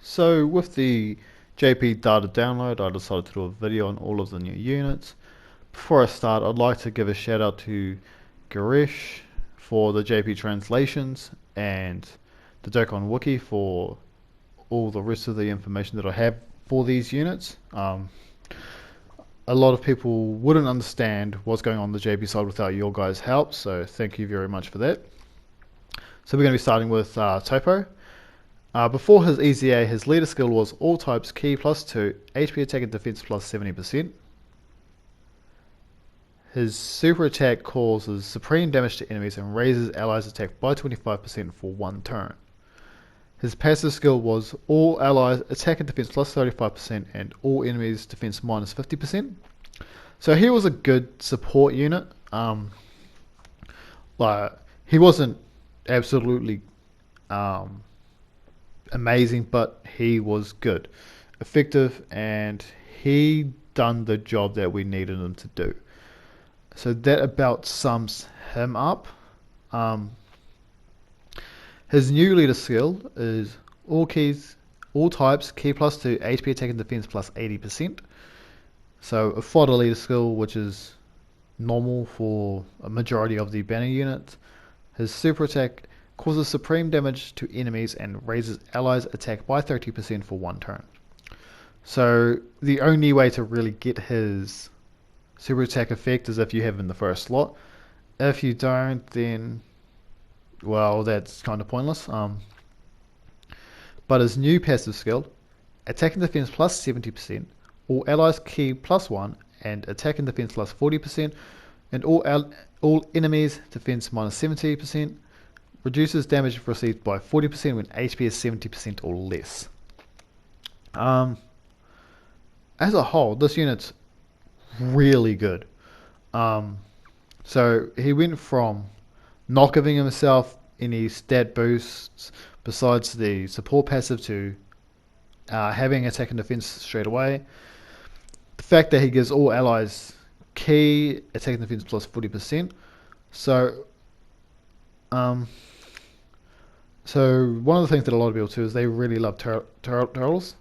So with the JP data download, I decided to do a video on all of the new units. Before I start, I'd like to give a shout out to Garish for the JP translations and the Dokkan Wiki for all the rest of the information that I have for these units. A lot of people wouldn't understand what's going on the JP side without your guys' help, so thank you very much for that. So we're going to be starting with Topo. Before his EZA, his leader skill was all types Ki +2, HP attack and defense plus 70%. His super attack causes supreme damage to enemies and raises allies' attack by 25% for one turn. His passive skill was all allies attack and defense plus 35% and all enemies defense minus 50%. So he was a good support unit. He wasn't absolutely amazing, but he was good, effective, and he done the job that we needed him to do. So that about sums him up. His new leader skill is all types Ki +2, HP attack and defense plus 80%. So a fodder leader skill, which is normal for a majority of the banner units. His super attack causes supreme damage to enemies and raises allies' attack by 30% for one turn. So the only way to really get his super attack effect is if you have him in the first slot. If you don't, then well, that's kind of pointless. But his new passive skill, attack and defense plus 70%, all allies Ki +1, and attack and defense plus 40%, and all enemies defense minus 70%, reduces damage received by 40% when HP is 70% or less. As a whole, this unit's really good. So he went from not giving himself any stat boosts besides the support passive to having attack and defense straight away. The fact that he gives all allies Ki attack and defense plus 40%. So one of the things that a lot of people do is they really love turtles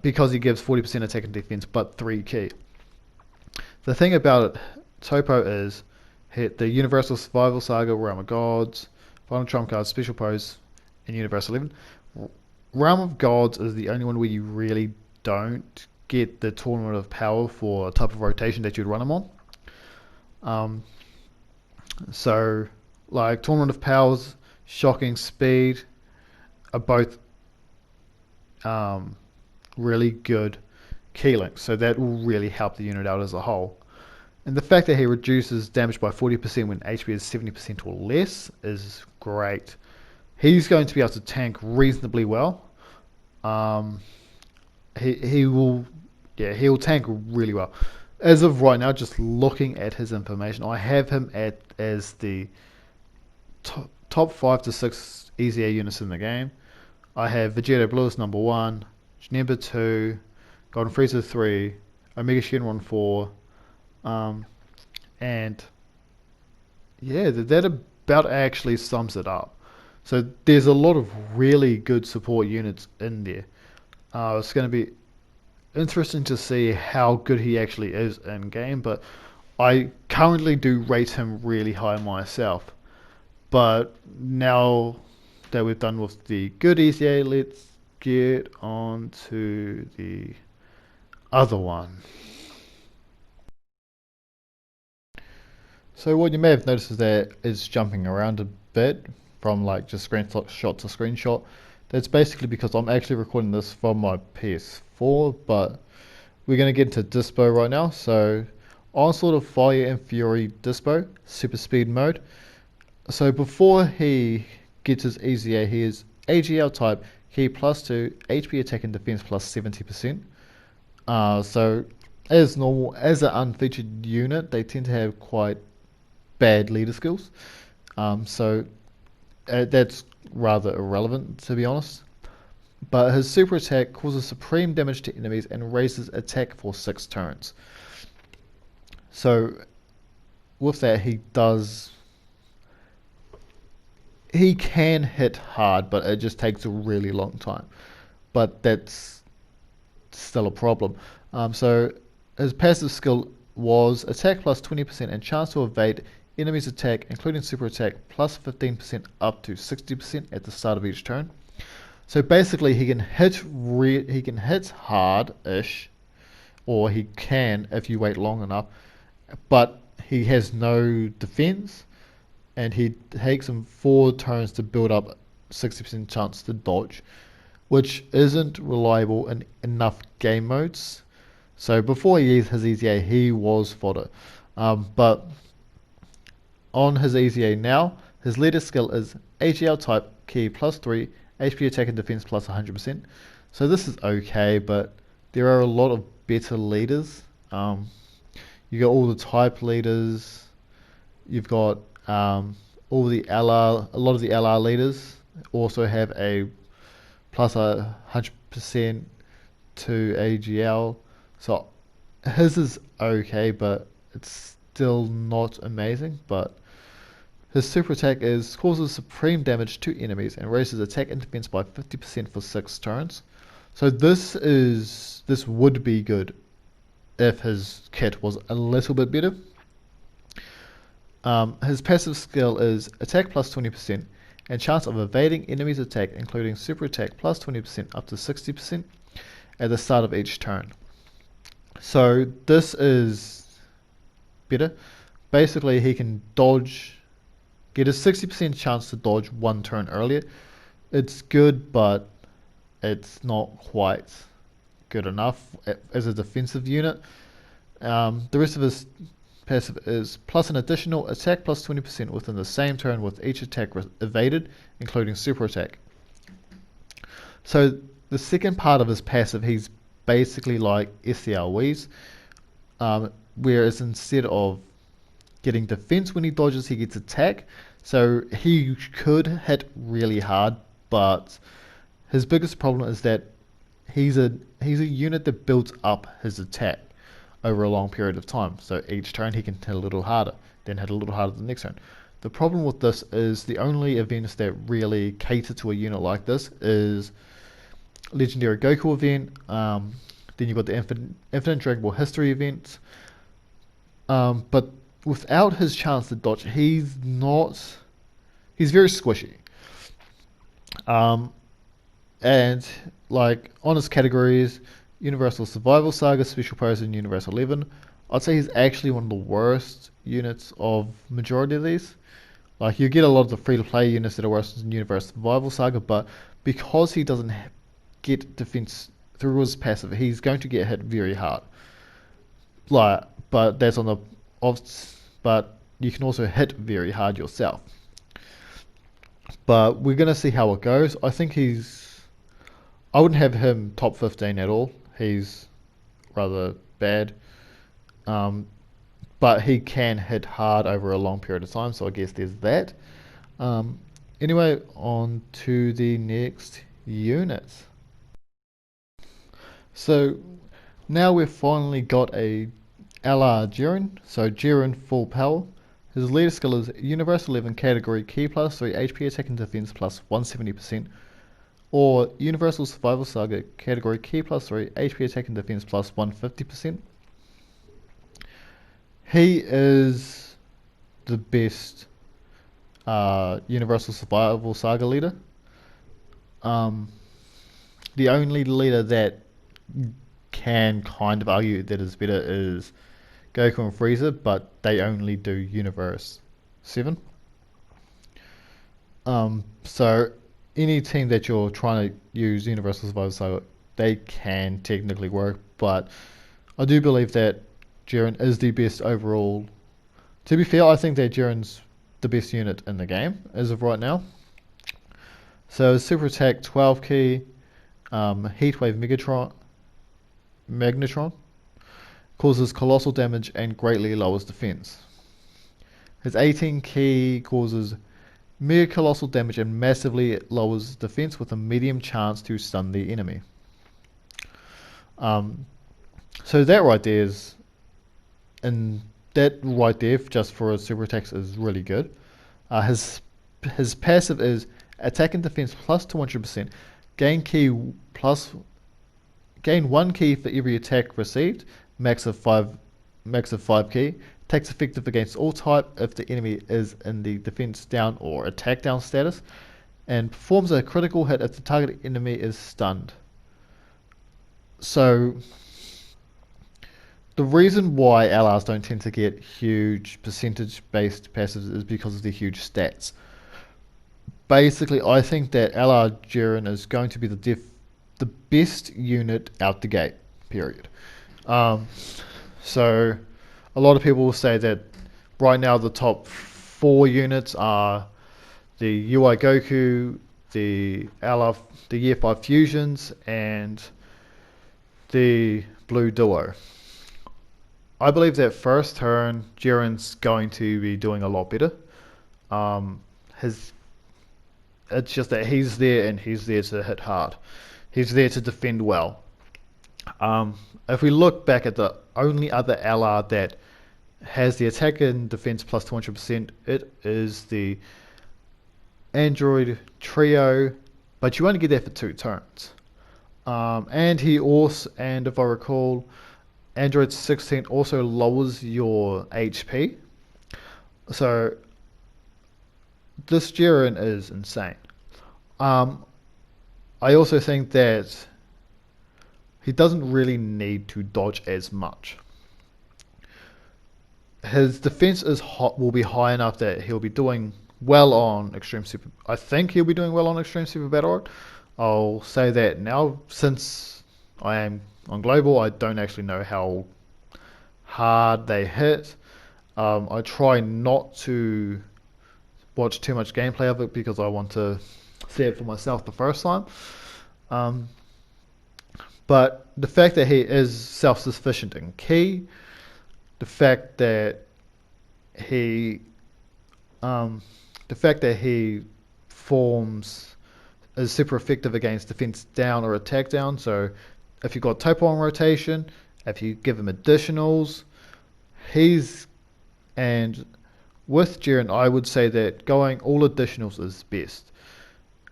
because he gives 40% attack and defense but 3 Ki. The thing about it, Topo is the Universal Survival Saga, Realm of Gods, Final Trump Card, Special Pose, and Universal 11. Realm of Gods is the only one where you really don't get the Tournament of Power for a type of rotation that you'd run them on. So, like Tournament of Powers, Shocking Speed are both really good key links, so that will really help the unit out as a whole. And the fact that he reduces damage by 40% when HP is 70% or less is great. He's going to be able to tank reasonably well. He'll tank really well. As of right now, just looking at his information, I have him as the top 5 to 6 EZA units in the game. I have Vegeta Blue as number 1, Janemba 2, Golden Frieza 3, Omega Shenron 4, and yeah, that about actually sums it up. So there's a lot of really good support units in there. It's going to be interesting to see how good he actually is in game, but I currently do rate him really high myself. But now that we've done with the good ECA, let's get on to the other one. So what you may have noticed is that it's jumping around a bit from like just screenshot to screenshot. That's basically because I'm actually recording this from my PS4, but we're going to get into dispo right now. So Onslaught of Fire and Fury dispo, super speed mode. So before he gets his EZA, he is AGL type, Ki +2, HP attack and defense plus 70%. So as normal, as an unfeatured unit, they tend to have quite bad leader skills. So that's rather irrelevant, to be honest. But his super attack causes supreme damage to enemies and raises attack for 6 turns. So with that, he can hit hard, but it just takes a really long time. but that's still a problem. So his passive skill was attack plus 20% and chance to evade enemy's attack, including super attack, plus 15% up to 60% at the start of each turn. So basically, he can hit hard-ish, or he can if you wait long enough, but he has no defense, and he takes him 4 turns to build up 60% chance to dodge, which isn't reliable in enough game modes. So before he his EZA, he was fodder. But on his EZA now, his leader skill is AGL type, key plus 3, HP attack and defense plus 100%. So this is okay, but there are a lot of better leaders. You got all the type leaders. You've got all the LR, a lot of the LR leaders also have a plus 100% to AGL. So his is okay, but it's still not amazing. But his super attack causes supreme damage to enemies and raises attack and defense by 50% for 6 turns. So this would be good if his kit was a little bit better. His passive skill is attack plus 20% and chance of evading enemies' attack, including super attack plus 20% up to 60% at the start of each turn. So this is better. Basically, he can dodge, get a 60% chance to dodge 1 turn earlier. It's good, but it's not quite good enough as a defensive unit. The rest of his passive is plus an additional attack plus 20% within the same turn with each attack evaded, including super attack. So the second part of his passive, he's basically like SCR whereas instead of getting defense when he dodges, he gets attack. So he could hit really hard, but his biggest problem is that he's a unit that builds up his attack over a long period of time. So each turn he can hit a little harder, then hit a little harder the next turn. The problem with this is the only events that really cater to a unit like this is Legendary Goku event, then you've got the Infinite Dragon Ball History event, but without his chance to dodge, he's very squishy. And like on his categories, Universal Survival Saga, Special Pose, and Universal 11, I'd say he's actually one of the worst units of majority of these. Like you get a lot of the free-to-play units that are worse than Universal Survival Saga, but because he doesn't get defense through his passive, he's going to get hit very hard. But that's on the but you can also hit very hard yourself. But we're gonna see how it goes. I think I wouldn't have him top 15 at all. He's rather bad. But he can hit hard over a long period of time, so I guess there's that. Anyway, on to the next unit. So now we've finally got a LR Jiren. So Jiren full power. His leader skill is Universal 11 category key plus 3 HP attack and defense plus 170%. Or Universal Survival Saga category key plus 3 HP attack and defense plus 150%. He is the best Universal Survival Saga leader. The only leader that can kind of argue that is better is Goku and Frieza, but they only do Universe 7. So any team that you're trying to use Universal Survival Saga, they can technically work, but I do believe that Jiren is the best overall. To be fair, I think that Jiren's the best unit in the game as of right now. So super attack 12 key, Heatwave Magnetron causes colossal damage and greatly lowers defense. His 18 key causes mega colossal damage and massively lowers defense with a medium chance to stun the enemy. So that right there is, and that right there just for a super attacks is really good. His passive is attack and defense plus 200%, gain key plus gain 1 key for every attack received, max of 5 key. Attacks effective against all type if the enemy is in the defense down or attack down status, and performs a critical hit if the target enemy is stunned. So the reason why LRs don't tend to get huge percentage-based passives is because of the huge stats. Basically, I think that LR Jiren is going to be the best unit out the gate, period. So a lot of people will say that right now the top 4 units are the UI Goku, the LR, the Year 5 Fusions, and the Blue Duo. I believe that first turn, Jiren's going to be doing a lot better. It's just that he's there and he's there to hit hard. He's there to defend well. If we look back at the only other LR that has the attack and defense plus 200%, it is the Android Trio, but you only get that for 2 turns. And if I recall, Android 16 also lowers your HP. So this Jiren is insane. I also think that he doesn't really need to dodge as much. His defense will be high enough that he'll be doing well on Extreme Super. I think he'll be doing well on Extreme Super Battle Road. I'll say that now, since I am on Global, I don't actually know how hard they hit. I try not to watch too much gameplay of it because I want to see it for myself the first time. But the fact that he is self-sufficient in ki, the fact that he is super effective against defense down or attack down. So if you've got Topo on rotation, if you give him additionals, and with Jiren, I would say that going all additionals is best.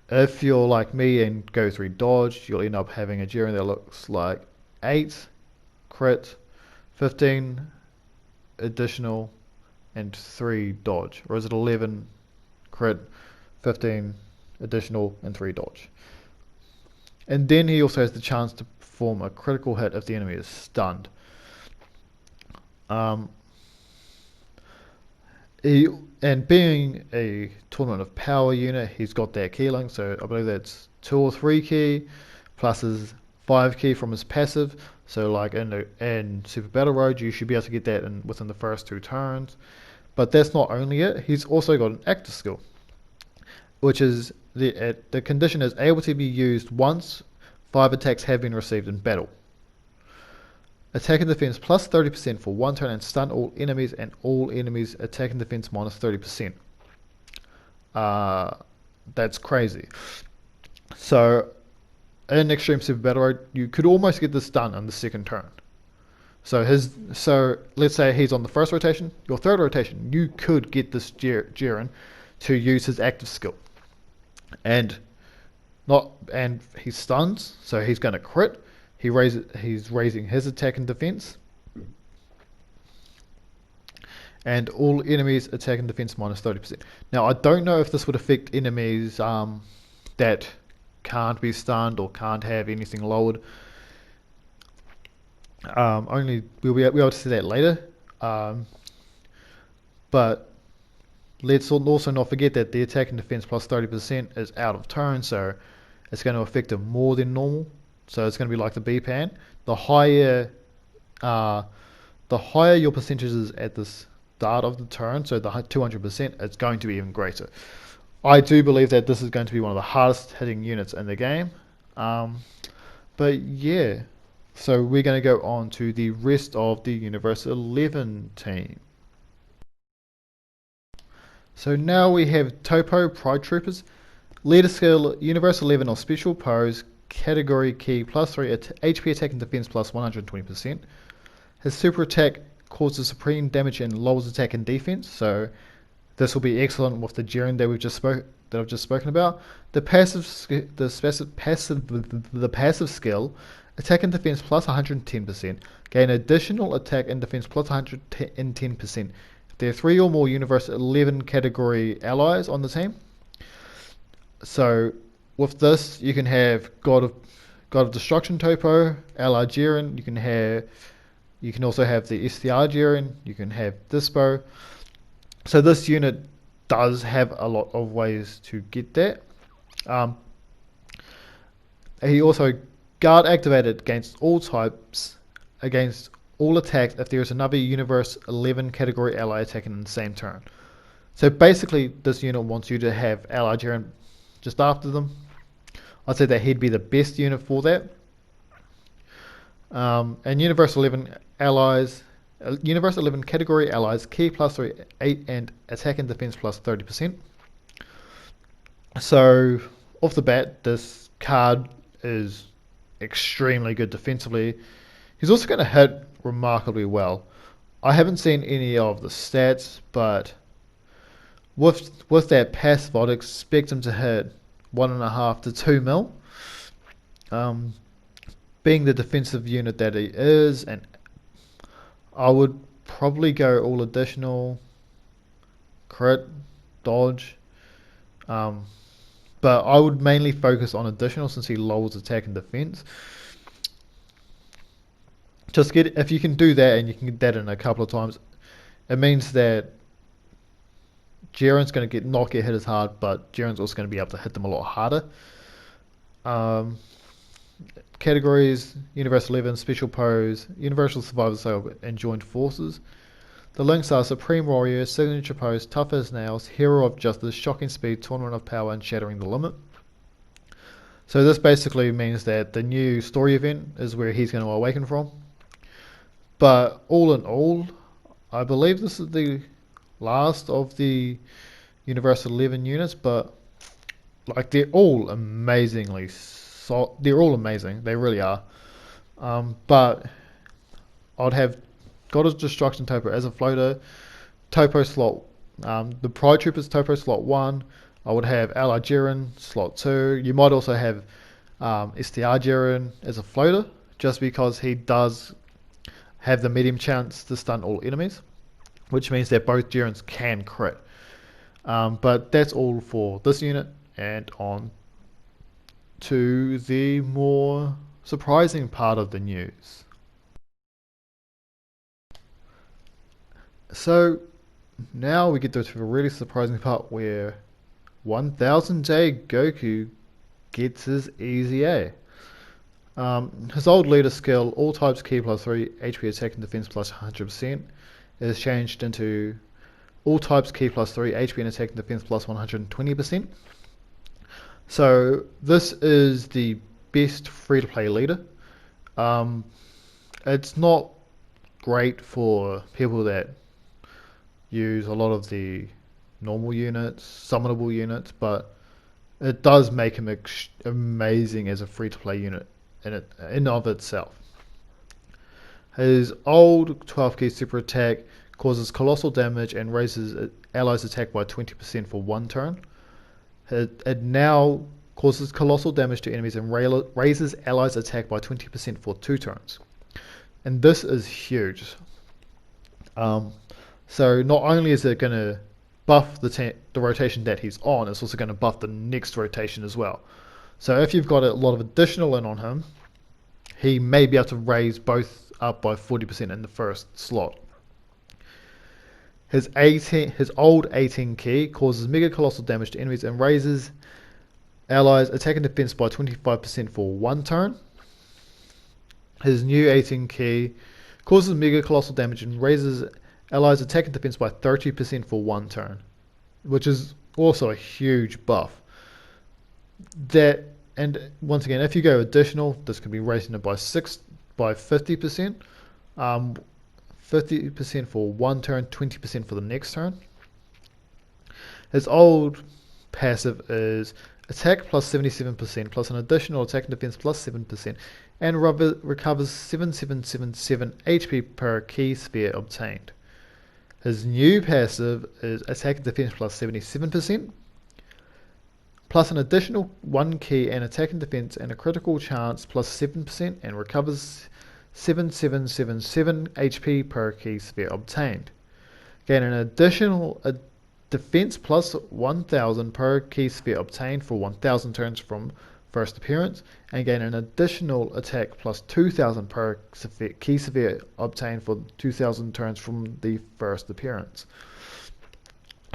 If you're like me and go 3 dodge, you'll end up having a Jiren that looks like 8 crit, 15 additional, and 3 dodge. Or is it 11 crit, 15 additional, and 3 dodge? And then he also has the chance to perform a critical hit if the enemy is stunned. And being a Tournament of Power unit, he's got that key link, so I believe that's 2 or 3 key, plus his 5 key from his passive. So like in Super Battle Road, you should be able to get that within the first 2 turns. But that's not only it, he's also got an active skill, which is the condition is able to be used once 5 attacks have been received in battle. Attack and defense plus 30% for 1 turn and stun all enemies, and all enemies attack and defense minus 30%. That's crazy. So in Extreme Super Battle Road, you could almost get this done on the 2nd turn. So let's say he's on the 1st rotation, your 3rd rotation, you could get this Jiren to use his active skill. And he stuns, so he's going to crit. He's raising his attack and defense. And all enemies attack and defense minus 30%. Now, I don't know if this would affect enemies that can't be stunned or can't have anything lowered. Only we'll be able to see that later. But let's also not forget that the attack and defense plus 30% is out of turn, so it's going to affect him more than normal. So it's going to be like the B-pan. The higher your percentages at the start of the turn, so the 200%, it's going to be even greater. I do believe that this is going to be one of the hardest hitting units in the game. But yeah, so we're going to go on to the rest of the Universe 11 team. So now we have Topo, Pride Troopers, Leader Skill, Universe 11 or Special Pose, Category Key plus 3, HP attack and defense plus 120%. His super attack causes supreme damage and lowers attack and defense, so This will be excellent with the Jiren that I've just spoken about. The passive skill, attack and defense plus 110%. Gain additional attack and defense plus 110%. There are 3 or more Universe 11 category allies on the team. So with this, you can have God of Destruction Topo, ally Jiren. You can also have the STR Jiren. You can have dispo. So this unit does have a lot of ways to get that. He also guard activated against all types, against all attacks if there is another Universe 11 category ally attacking in the same turn. So basically, this unit wants you to have ally Jiren just after them. I'd say that he'd be the best unit for that. And Universe 11 allies, Universe 11 category allies, key plus 3, 8, and attack and defense plus 30%. So off the bat, this card is extremely good defensively. He's also going to hit remarkably well. I haven't seen any of the stats, but with that passive, I'd expect him to hit 1.5 to 2 mil. Being the defensive unit that he is, and I would probably go all additional, crit, dodge, but I would mainly focus on additional since he lowers attack and defense. If you can do that, and you can get that in a couple of times, it means that Jiren's going to not get hit as hard, but Jiren's also going to be able to hit them a lot harder. Categories: Universe 11, Special Pose, Universal Survivor Cell, and Joined Forces. The links are Supreme Warrior, Signature Pose, Tough as Nails, Hero of Justice, Shocking Speed, Tournament of Power, and Shattering the Limit. So this basically means that the new story event is where he's going to awaken from. But all in all, I believe this is the last of the Universe 11 units, but like they're all amazingly they're all amazing, they really are. But I'd have God of Destruction Topo as a floater, Topo slot, the Pride Troopers Topo slot 1. I would have Ally Jiren slot 2. You might also have STR Jiren as a floater, just because he does have the medium chance to stun all enemies, which means that both Jirens can crit. But that's all for this unit, and on to the more surprising part of the news. So now we get to the really surprising part where 1000J Goku gets his easy A. His old leader skill, all types key plus 3, HP attack and defense plus 100%, is changed into all types key plus 3, HP and attack and defense plus 120%. So this is the best free-to-play leader. It's not great for people that use a lot of the normal units, summonable units, but it does make him amazing as a free-to-play unit in and of itself. His old 12 key super attack causes colossal damage and raises allies' attack by 20% for 1 turn. It now causes colossal damage to enemies and raises allies' attack by 20% for 2 turns. And this is huge. So not only is it going to buff the rotation that he's on, it's also going to buff the next rotation as well. So if you've got a lot of additional in on him, he may be able to raise both up by 40% in the first slot. His old 18 key causes mega colossal damage to enemies and raises allies' attack and defense by 25% for 1 turn. His new 18 key causes mega colossal damage and raises allies' attack and defense by 30% for 1 turn, which is also a huge buff. And once again, if you go additional, this can be raising it by 50%. 50% for 1 turn, 20% for the next turn. His old passive is attack plus 77% plus an additional attack and defense plus 7% and recovers 7777 HP per key sphere obtained. His new passive is attack and defense plus 77%, plus an additional 1 key and attack and defense and a critical chance plus 7%, and recovers 7777 HP per key sphere obtained. Gain an additional defense plus 1000 per key sphere obtained for 1000 turns from first appearance, and gain an additional attack plus 2000 per key sphere obtained for 2000 turns from the first appearance.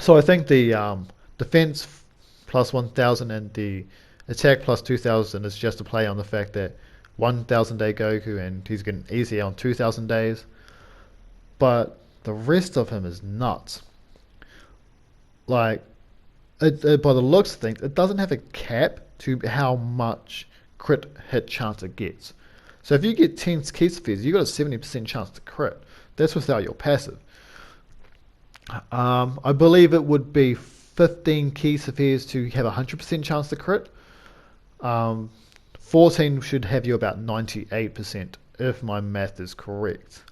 So I think the defense plus 1000 and the attack plus 2000 is just a play on the fact that 1000 day Goku and he's getting easier on 2000 days. But the rest of him is nuts. Like, by the looks of things, it doesn't have a cap to how much crit hit chance it gets. So if you get 10 key spheres, you got a 70% chance to crit. That's without your passive. I believe it would be 15 key spheres to have a 100% chance to crit. 14 should have you about 98% if my math is correct.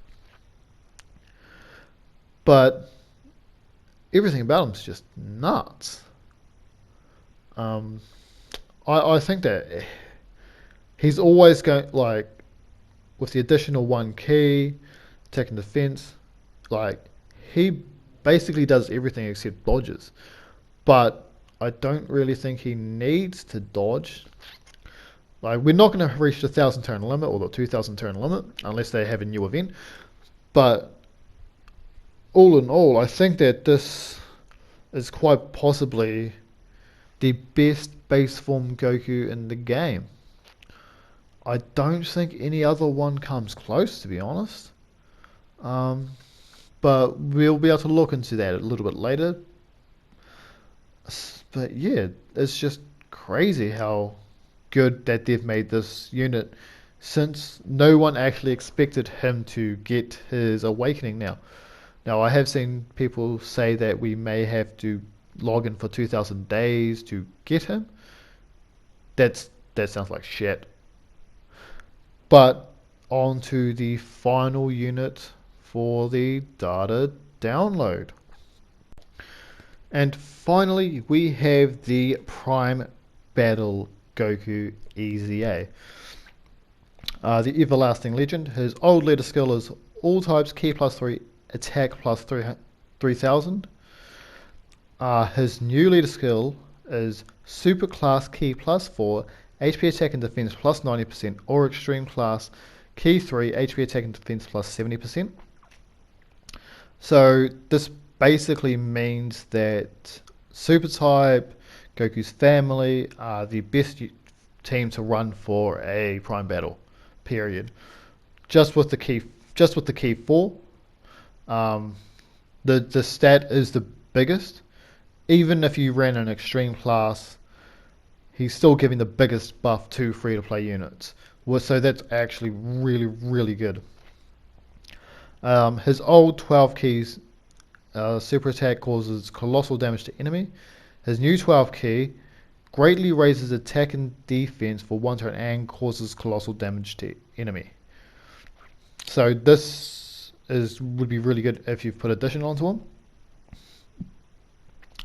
But everything about him is just nuts. I think that he's always going, like, with the additional 1 key, attack and defense, like, he basically does everything except dodges. But I don't really think he needs to dodge. Like, we're not going to reach the 1000 turn limit or the 2000 turn limit unless they have a new event. But all in all, I think that this is quite possibly the best base form Goku in the game. I don't think any other one comes close, to be honest. But we'll be able to look into that a little bit later. But yeah, it's just crazy how good that they've made this unit, since no one actually expected him to get his awakening now. Now, I have seen people say that we may have to log in for 2000 days to get him. That sounds like shit. But on to the final unit for the data download. And finally, we have the Prime Battle Goku EZA. The Everlasting Legend. His old leader skill is all types, key plus 3, attack plus 3000. His new leader skill is super class key plus 4, HP attack and defense plus 90%, or extreme class key 3, HP attack and defense plus 70%. So this basically means that super type, Goku's family are the best team to run for a Prime Battle, period. Just with the key 4, the stat is the biggest. Even if you ran an extreme class, he's still giving the biggest buff to free-to-play units. So that's actually really, really good. His old 12 keys super attack causes colossal damage to enemy. His new 12 key greatly raises attack and defense for 1 turn and causes colossal damage to enemy. So this would be really good if you've put addition onto him.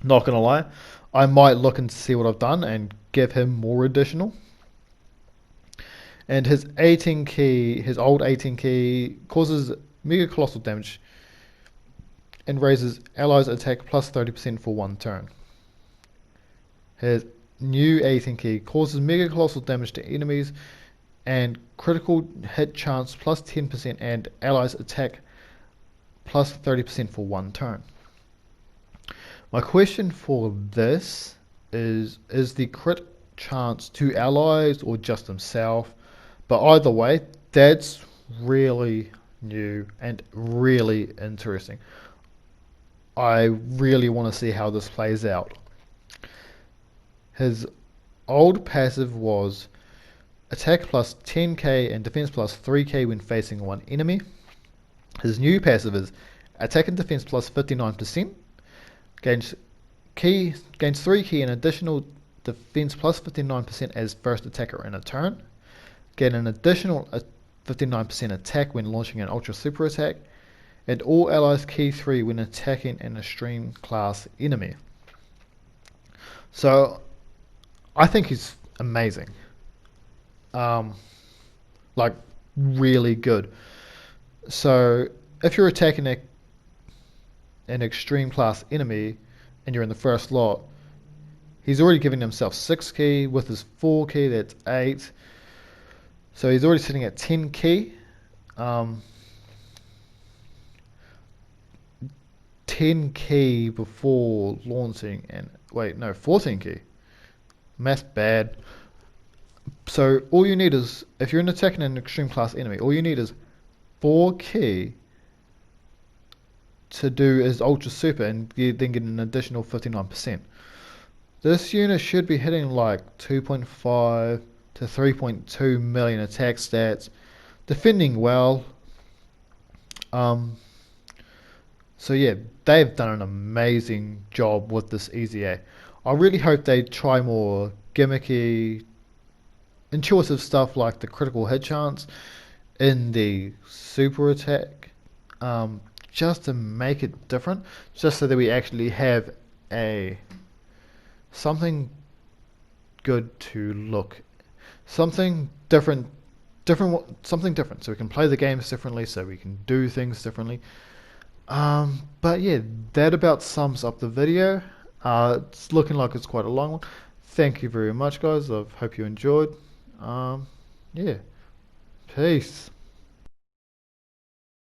Not gonna lie, I might look and see what I've done and give him more additional. And his 18 key, his old 18 key, causes mega colossal damage and raises allies attack plus 30% for 1 turn. His new 18 key causes mega colossal damage to enemies and critical hit chance plus 10% and allies attack plus 30% for 1 turn. My question for this is the crit chance to allies or just himself? But either way, that's really new and really interesting. I really want to see how this plays out. His old passive was attack plus 10k and defense plus 3k when facing one enemy. His new passive is attack and defense plus 59%. Gains 3 key and additional defense plus 59% as first attacker in a turn. Get an additional 59% attack when launching an ultra super attack. and all allies key 3 when attacking an extreme class enemy. So I think he's amazing. Um, like really good. So if you're attacking an extreme class enemy and you're in the first lot, he's already giving himself 6 key. With his 4 key, that's 8. So he's already sitting at 10 key. 10 key before launching, and wait, no, 14 key. Math bad. So all you need is, if you're attacking an extreme class enemy, all you need is 4 key to do his ultra super, and you then get an additional 59%. This unit should be hitting like 2.5 to 3.2 million attack stats, defending well. So yeah, they've done an amazing job with this EZA. I really hope they try more gimmicky, intuitive stuff like the critical hit chance in the super attack, just to make it different, just so that we actually have something good to look, something different, something different, so we can play the games differently, so we can do things differently. But yeah, that about sums up the video. It's looking like it's quite a long one. Thank you very much, guys. I hope you enjoyed. Yeah, peace.